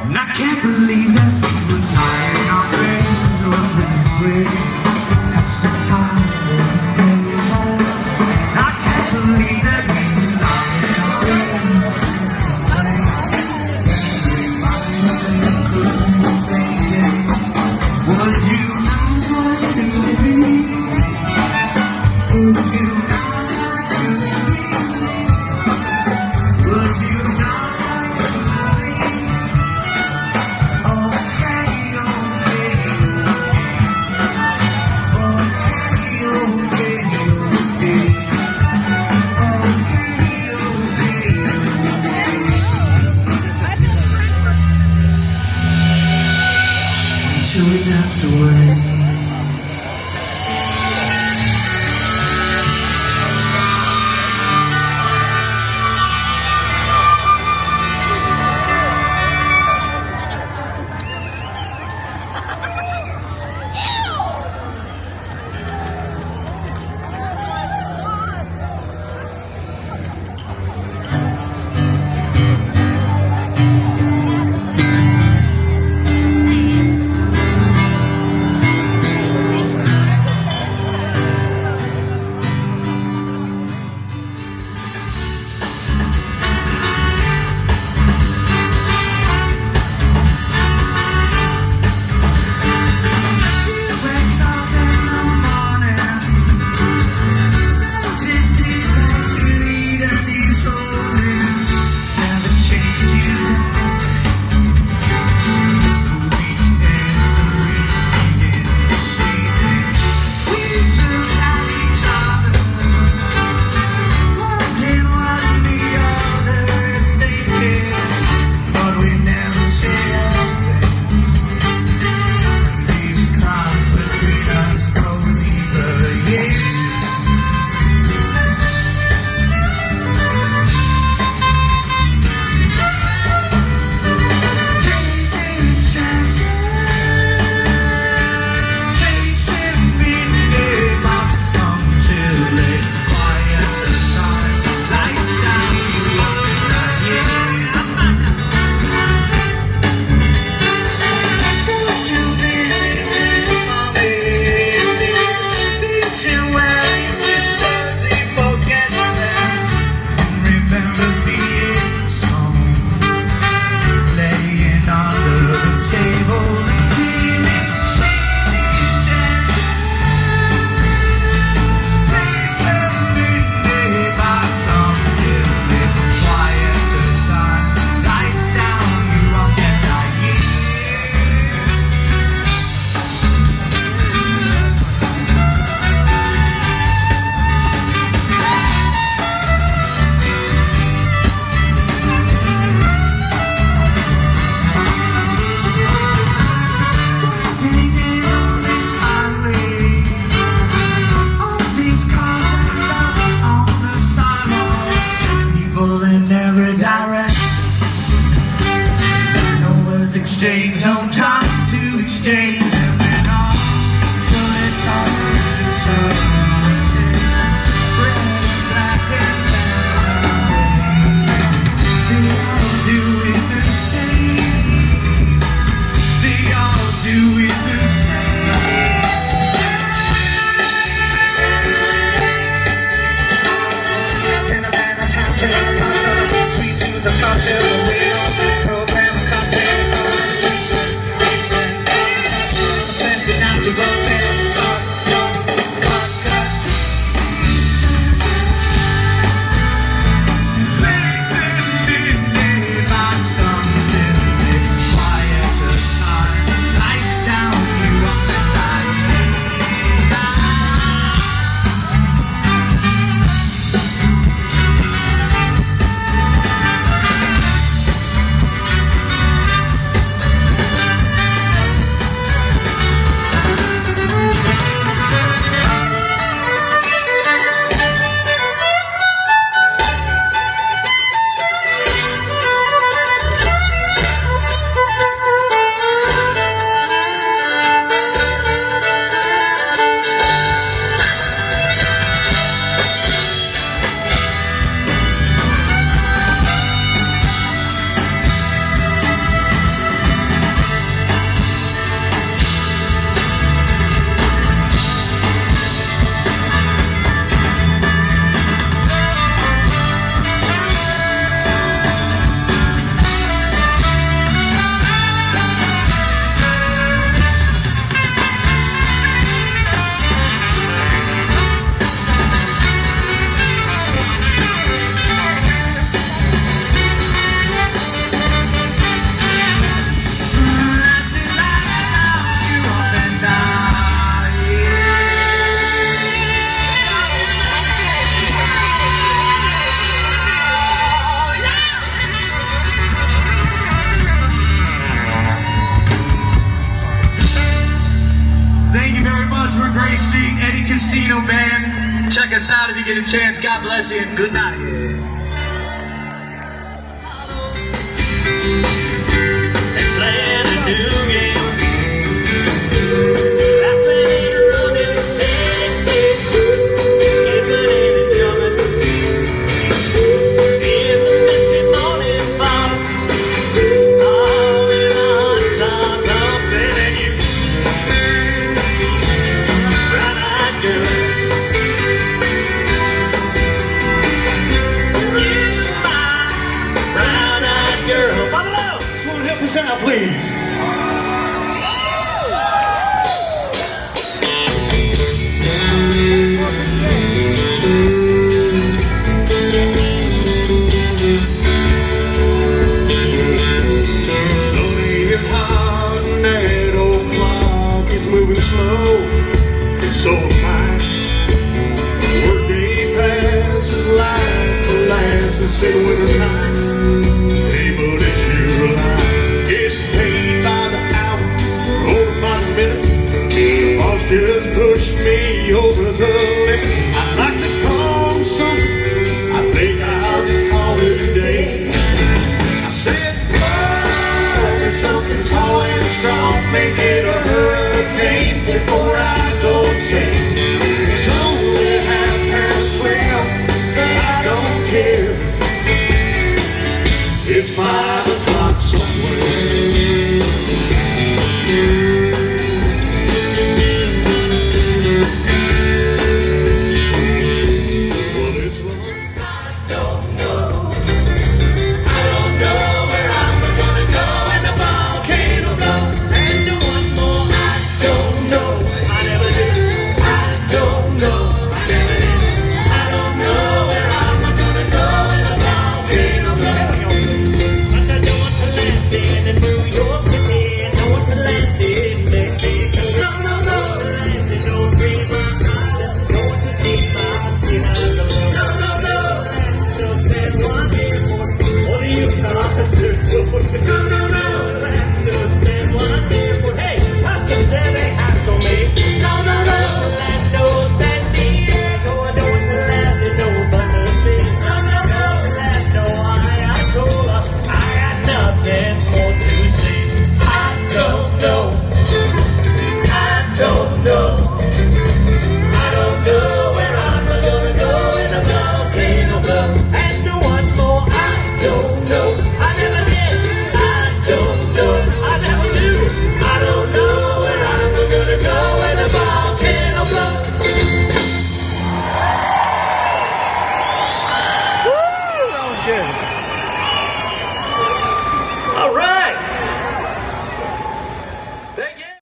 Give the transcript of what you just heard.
And I can't believe that we were lying our brains or really that's the time when it was home. And I can't believe that we were lying our brains would you not want to be? Would you not want to be? Would you not want to be? Till we dance away. Exchange, no time to exchange, and then on it's all it's all red and black and tan. They all do it the same. They all do it the same. In a band of time to the concert, tweet to the top, till the wheel, program a cocktail. Street, Eddie Casino Band. Check us out if you get a chance. God bless you and good night. And playing a new game. Laughing and running, skipping and jumping. In the misty morning fog, all in the hot sun, thumping at you. Brown-eyed girl. Out, please. Slowly and hard, and that old clock is moving slow. It's so fine. Workday passes like molasses in wintertime.